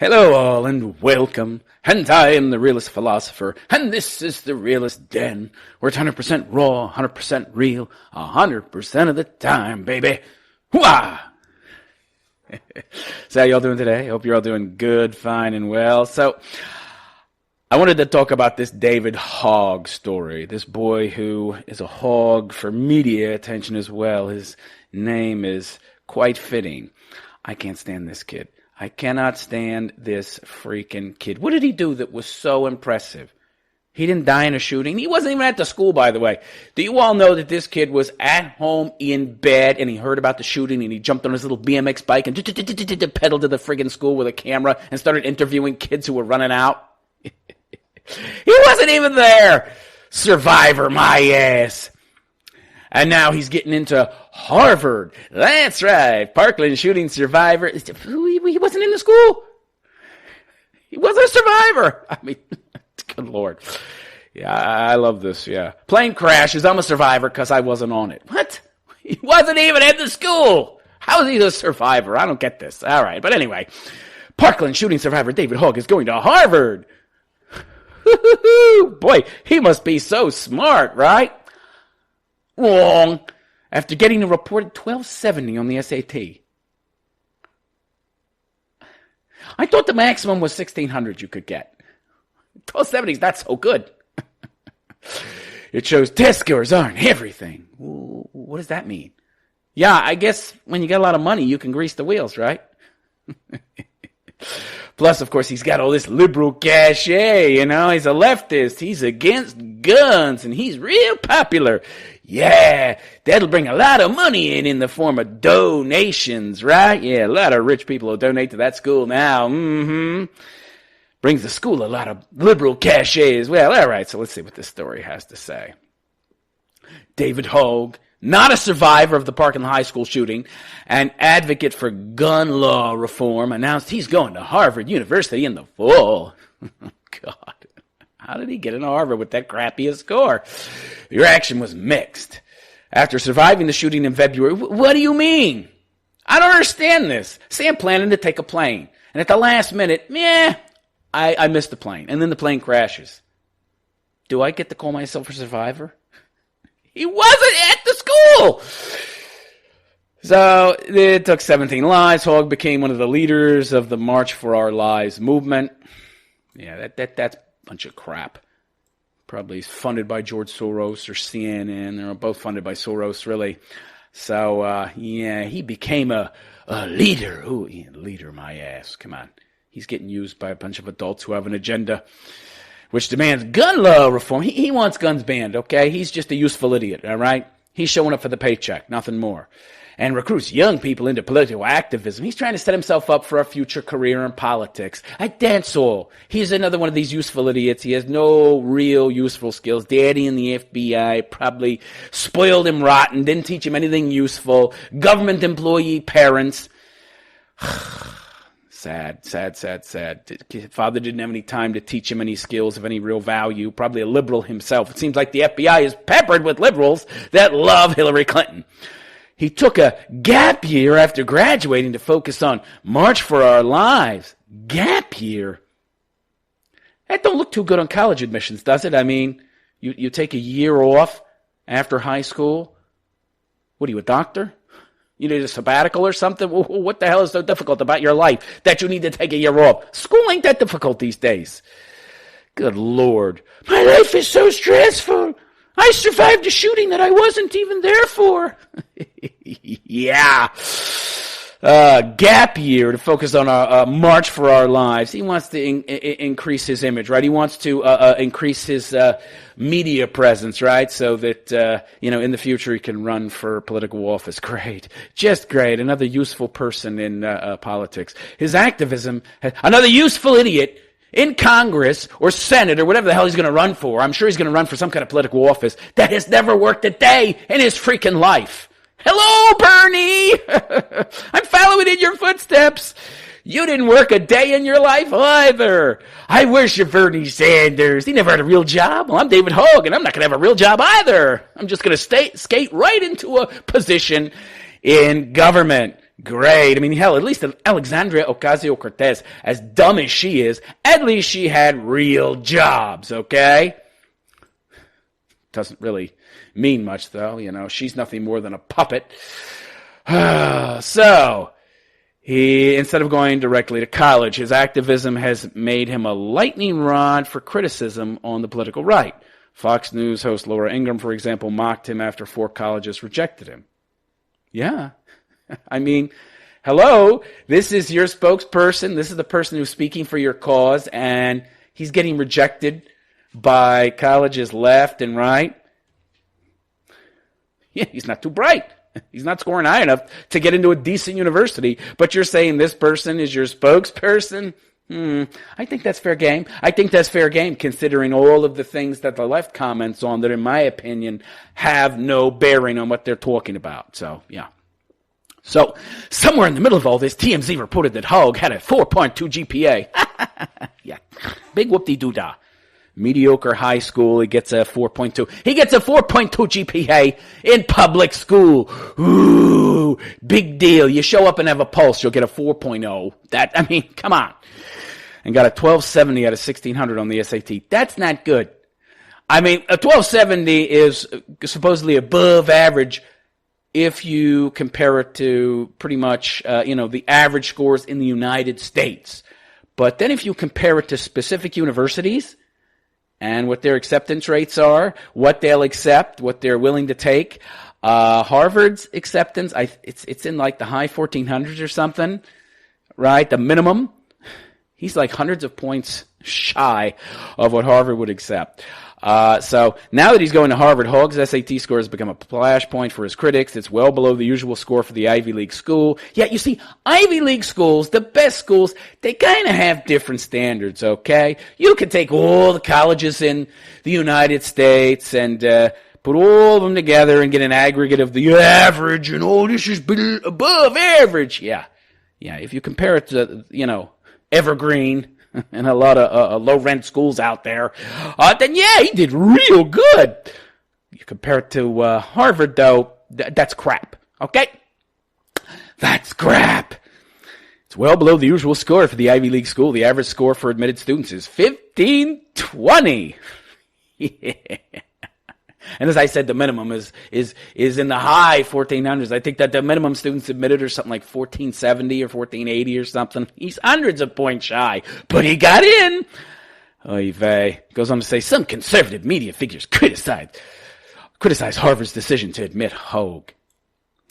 Hello all and welcome, and I am the Realist Philosopher, and this is the Realist Den, where it's 100% raw, 100% real, 100% of the time, baby. Hooah! So how y'all doing today? Hope you're all doing good, fine, and well. So, I wanted to talk about this David Hogg story, this boy who is a hog for media attention as well. His name is quite fitting. I can't stand this kid. I cannot stand this freaking kid. What did he do that was so impressive? He didn't die in a shooting. He wasn't even at the school, by the way. Do you all know that this kid was at home in bed and he heard about the shooting and he jumped on his little BMX bike and pedaled to the friggin' school with a camera and started interviewing kids who were running out? He wasn't even there. Survivor, my ass. And now he's getting into Harvard. That's right. Parkland shooting survivor. He wasn't in the school. He wasn't a survivor. I mean, good Lord. Yeah, I love this, yeah. Plane crashes. I'm a survivor because I wasn't on it. What? He wasn't even in the school. How is he a survivor? I don't get this. All right, but anyway. Parkland shooting survivor David Hogg is going to Harvard. Boy, he must be so smart, right? Wrong. After getting a reported 1270 on the SAT. I thought the maximum was 1600 you could get. 1270 is not so good. It shows test scores aren't everything. What does that mean? Yeah, I guess when you got a lot of money, you can grease the wheels, right? Plus, of course, he's got all this liberal cachet, you know. He's a leftist. He's against guns, and he's real popular. Yeah, that'll bring a lot of money in the form of donations, right? Yeah, a lot of rich people will donate to that school now. Brings the school a lot of liberal cachet as well. All right, so let's see what this story has to say. David Hogg, not a survivor of the Parkland High School shooting, an advocate for gun law reform, announced he's going to Harvard University in the fall. God, how did he get into Harvard with that crappiest score? The reaction was mixed. After surviving the shooting in February, what do you mean? I don't understand this. Say I'm planning to take a plane, and at the last minute, I missed the plane, and then the plane crashes. Do I get to call myself a survivor? He wasn't at the school! So, it took 17 lives. Hogg became one of the leaders of the March for Our Lives movement. Yeah, that's a bunch of crap. Probably funded by George Soros or CNN. They're both funded by Soros, really. So, he became a leader. Ooh, leader, my ass. Come on. He's getting used by a bunch of adults who have an agenda which demands gun law reform. He wants guns banned, okay? He's just a useful idiot, all right? He's showing up for the paycheck, nothing more. And recruits young people into political activism. He's trying to set himself up for a future career in politics. That's all. He's another one of these useful idiots. He has no real useful skills. Daddy in the FBI probably spoiled him rotten, didn't teach him anything useful. Government employee parents. Sad. Father didn't have any time to teach him any skills of any real value. Probably a liberal himself. It seems like the FBI is peppered with liberals that love Hillary Clinton. He took a gap year after graduating to focus on March for Our Lives. Gap year? That don't look too good on college admissions, does it? I mean, you take a year off after high school? What are you, a doctor? You need a sabbatical or something? What the hell is so difficult about your life that you need to take a year off? School ain't that difficult these days. Good Lord. My life is so stressful. I survived a shooting that I wasn't even there for. Yeah. Gap year to focus on a March for Our Lives. He wants to increase his image, right? He wants to increase his media presence, right? So that, in the future he can run for political office. Great. Just great. Another useful person in politics. His activism, another useful idiot in Congress or Senate or whatever the hell he's going to run for. I'm sure he's going to run for some kind of political office that has never worked a day in his freaking life. Hello, Bernie! I'm following in your footsteps. You didn't work a day in your life either. I worship Bernie Sanders. He never had a real job. Well, I'm David Hogg, and I'm not going to have a real job either. I'm just going to skate right into a position in government. Great. I mean, hell, at least Alexandria Ocasio-Cortez, as dumb as she is, at least she had real jobs, okay? Doesn't really mean much, though. You know, she's nothing more than a puppet. So, instead of going directly to college, his activism has made him a lightning rod for criticism on the political right. Fox News host Laura Ingraham, for example, mocked him after 4 colleges rejected him. Yeah. I mean, hello, this is your spokesperson. This is the person who's speaking for your cause, and he's getting rejected by colleges left and right. Yeah, he's not too bright. He's not scoring high enough to get into a decent university, but you're saying this person is your spokesperson? I think that's fair game. I think that's fair game considering all of the things that the left comments on that, in my opinion, have no bearing on what they're talking about. So, yeah. So, somewhere in the middle of all this, TMZ reported that Hogg had a 4.2 GPA. Yeah, big whoop-de-doo-dah. Mediocre high school, he gets a 4.2. He gets a 4.2 GPA in public school. Ooh, big deal. You show up and have a pulse, you'll get a 4.0. Come on. And got a 1270 out of 1600 on the SAT. That's not good. A 1270 is supposedly above average if you compare it to pretty much, the average scores in the United States. But then if you compare it to specific universities and what their acceptance rates are, what they'll accept, what they're willing to take, Harvard's acceptance, it's in like the high 1400s or something, right? The minimum. He's like hundreds of points shy of what Harvard would accept. So now that he's going to Harvard, Hogg's SAT score has become a flashpoint for his critics. It's well below the usual score for the Ivy League school. Yeah, you see, Ivy League schools, the best schools, they kind of have different standards, okay? You can take all the colleges in the United States and put all of them together and get an aggregate of the average, and this is above average. Yeah, if you compare it to, Evergreen and a lot of low-rent schools out there, then yeah, he did real good. You compare it to Harvard, though, that's crap, okay? That's crap. It's well below the usual score for the Ivy League school. The average score for admitted students is 1520. Yeah. And as I said, the minimum is in the high 1400s. I think that the minimum students admitted are something like 1470 or 1480 or something. He's hundreds of points shy, but he got in. Oy vey. Goes on to say, some conservative media figures criticize Harvard's decision to admit Hogg.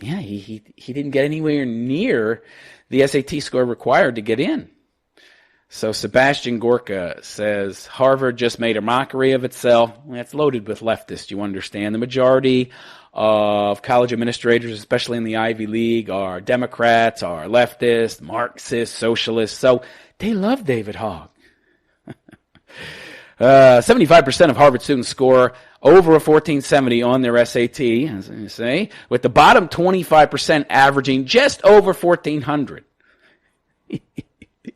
Yeah, he didn't get anywhere near the SAT score required to get in. So Sebastian Gorka says, Harvard just made a mockery of itself. That's loaded with leftists, you understand. The majority of college administrators, especially in the Ivy League, are Democrats, are leftists, Marxists, socialists. So they love David Hogg. 75% of Harvard students score over a 1470 on their SAT, as I say, with the bottom 25% averaging just over 1400.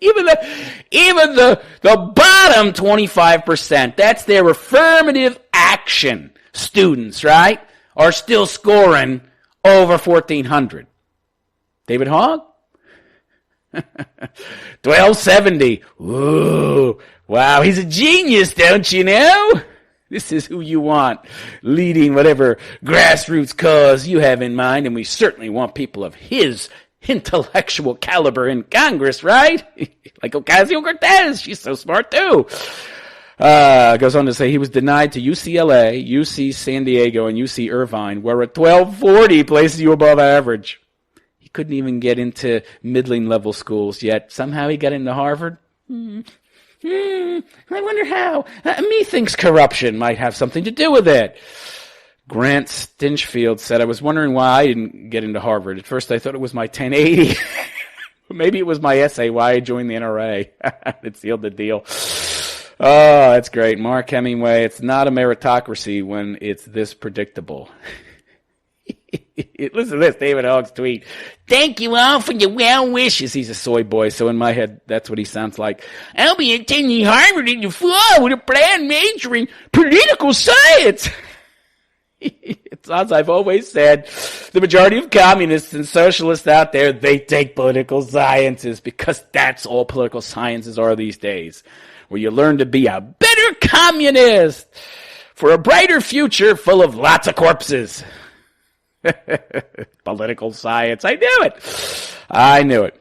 Even the bottom 25%, that's their affirmative action students, right, are still scoring over 1400. David Hogg? 1270. Ooh, wow, he's a genius, don't you know? This is who you want leading whatever grassroots cause you have in mind, and we certainly want people of his intellectual caliber in Congress, right? Like Ocasio-Cortez, she's so smart too. Goes on to say he was denied to UCLA, UC San Diego, and UC Irvine, where a 1240 places you above average. He couldn't even get into middling level schools yet. Somehow he got into Harvard. I wonder how. Methinks corruption might have something to do with it. Grant Stinchfield said, I was wondering why I didn't get into Harvard. At first I thought it was my 1080. Maybe it was my essay, why I joined the NRA. It sealed the deal. Oh, that's great. Mark Hemingway, it's not a meritocracy when it's this predictable. Listen to this, David Hogg's tweet. Thank you all for your well wishes. He's a soy boy, so in my head, that's what he sounds like. I'll be attending Harvard in the fall with a planned major in political science. It's as I've always said, the majority of communists and socialists out there, they take political sciences because that's all political sciences are these days, where you learn to be a better communist for a brighter future full of lots of corpses. Political science. I knew it.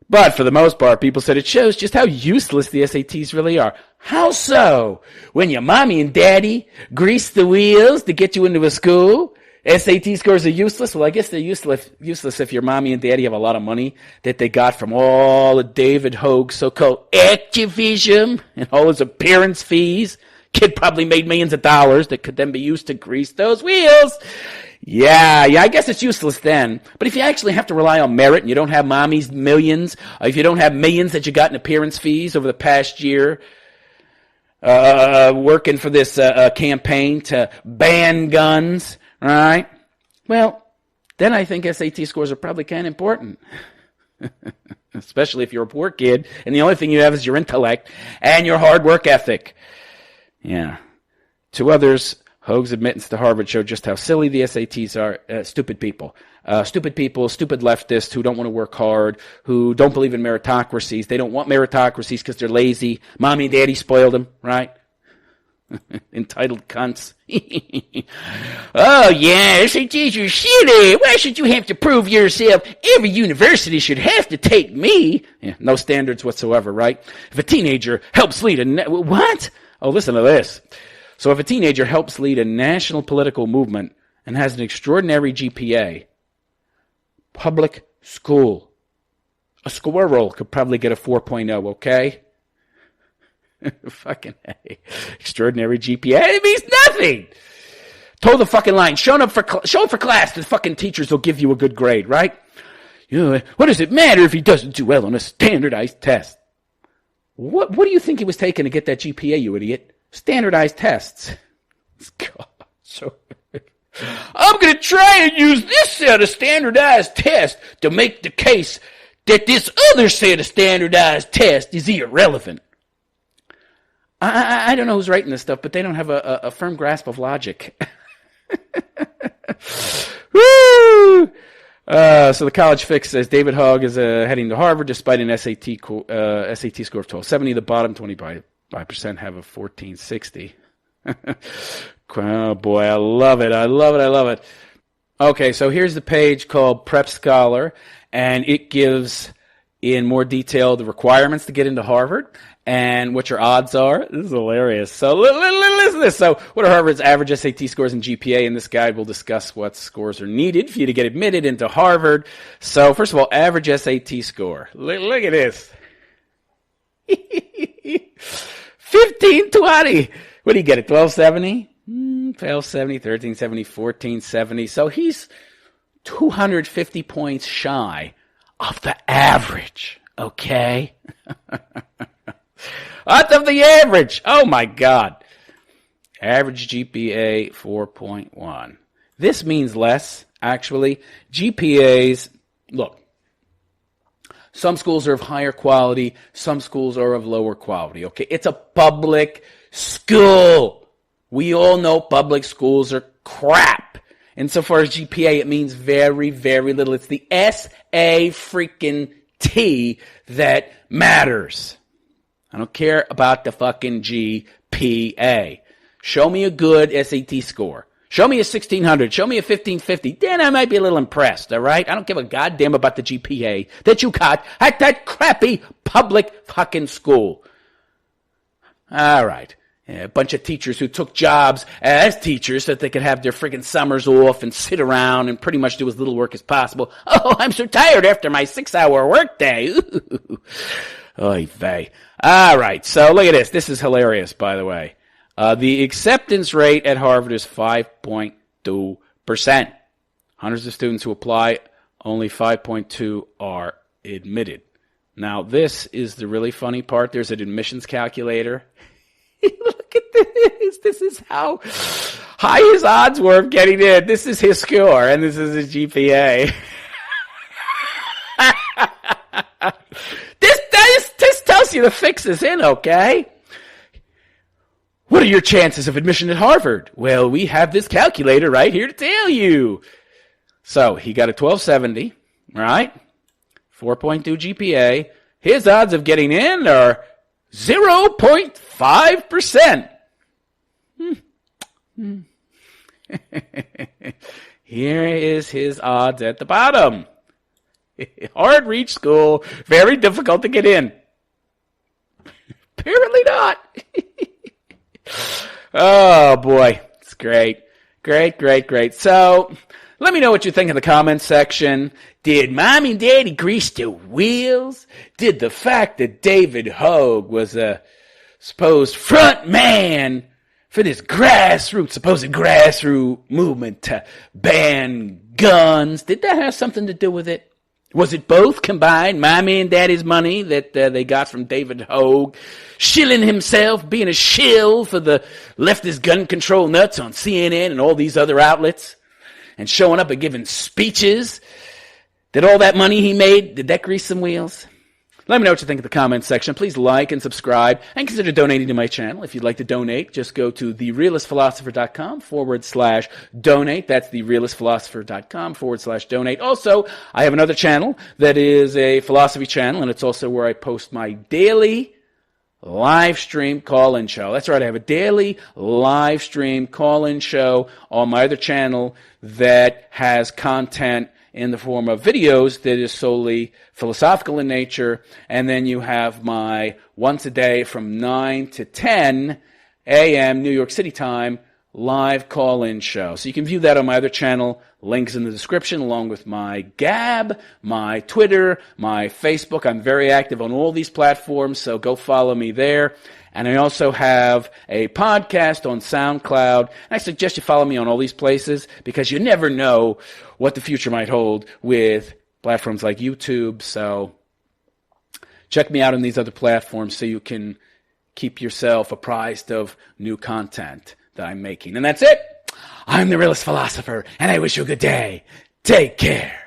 But for the most part, people said it shows just how useless the SATs really are. How so? When your mommy and daddy grease the wheels to get you into a school, SAT scores are useless? Well, I guess they're useless if your mommy and daddy have a lot of money that they got from all of David Hogg's so-called activism and all his appearance fees. Kid probably made millions of dollars that could then be used to grease those wheels. Yeah, I guess it's useless then. But if you actually have to rely on merit and you don't have mommy's millions, or if you don't have millions that you got in appearance fees over the past year, working for this campaign to ban guns, right? Well, then I think SAT scores are probably kind of important. Especially if you're a poor kid and the only thing you have is your intellect and your hard work ethic. Yeah. To others, Hogg's admittance to Harvard showed just how silly the SATs are. Stupid people, stupid leftists who don't want to work hard, who don't believe in meritocracies. They don't want meritocracies because they're lazy. Mommy and daddy spoiled them, right? Entitled cunts. Oh, yeah, SATs are shitty. Why should you have to prove yourself? Every university should have to take me. Yeah, no standards whatsoever, right? If a teenager helps lead what? Oh, listen to this. So if a teenager helps lead a national political movement and has an extraordinary GPA, public school, a squirrel could probably get a 4.0, okay? Fucking A. Extraordinary GPA. It means nothing. Toe the fucking line. Show up for class. The fucking teachers will give you a good grade, right? You know, what does it matter if he doesn't do well on a standardized test? What do you think he was taking to get that GPA, you idiot? Standardized tests. God, I'm going to try and use this set of standardized tests to make the case that this other set of standardized tests is irrelevant. I don't know who's writing this stuff, but they don't have a firm grasp of logic. Woo! So the College Fix says David Hogg is heading to Harvard despite an SAT score of 1270. The bottom 25% have a 1460. Oh boy, I love it. Okay, so here's the page called Prep Scholar, and it gives in more detail the requirements to get into Harvard and what your odds are. This is hilarious. So listen to this. So what are Harvard's average SAT scores and GPA? In this guide, we'll discuss what scores are needed for you to get admitted into Harvard. So first of all, average SAT score. Look at this. 1520. What do you get? 1270? 1270, 1370, 1470. So he's 250 points shy of the average. Okay? Out of the average. Oh my God. Average GPA 4.1. This means less, actually. GPAs, look, some schools are of higher quality, some schools are of lower quality, okay? It's a public school. We all know public schools are crap. Insofar as GPA, it means very, very little. It's the S-A freaking T that matters. I don't care about the fucking GPA. Show me a good SAT score. Show me a 1600. Show me a 1550. Then I might be a little impressed, all right? I don't give a goddamn about the GPA that you got at that crappy public fucking school. All right. Yeah, a bunch of teachers who took jobs as teachers so that they could have their friggin' summers off and sit around and pretty much do as little work as possible. Oh, I'm so tired after my 6-hour workday. Oy vey. All right, so look at this. This is hilarious, by the way. The acceptance rate at Harvard is 5.2%. Hundreds of students who apply, only 5.2 are admitted. Now, this is the really funny part. There's an admissions calculator. Look at this. This is how high his odds were of getting in. This is his score, and this is his GPA. This tells you the fix is in, okay? What are your chances of admission at Harvard? Well, we have this calculator right here to tell you. So he got a 1270, right? 4.2 GPA. His odds of getting in are 0.5%. Here is his odds at the bottom. Hard reach school, very difficult to get in. Apparently not. Oh boy, it's great. Great. So, let me know what you think in the comments section. Did Mommy and Daddy grease the wheels? Did the fact that David Hogg was a supposed front man for this supposed grassroots movement to ban guns, did that have something to do with it? Was it both combined? Mommy and Daddy's money that they got from David Hogg, shilling himself, being a shill for the leftist gun control nuts on CNN and all these other outlets, and showing up and giving speeches. Did all that money he made, did that grease some wheels? Let me know what you think in the comments section. Please like and subscribe and consider donating to my channel. If you'd like to donate, just go to therealistphilosopher.com/donate. That's therealistphilosopher.com/donate. Also, I have another channel that is a philosophy channel, and it's also where I post my daily live stream call-in show. That's right, I have a daily live stream call-in show on my other channel that has content in the form of videos that is solely philosophical in nature. And then you have my once a day from 9 to 10 a.m. New York City time live call-in show. So you can view that on my other channel. Links in the description, along with my Gab, my Twitter, my Facebook. I'm very active on all these platforms, so go follow me there. And I also have a podcast on SoundCloud. And I suggest you follow me on all these places because you never know what the future might hold with platforms like YouTube. So check me out on these other platforms so you can keep yourself apprised of new content that I'm making. And that's it. I'm the Realist Philosopher, and I wish you a good day. Take care.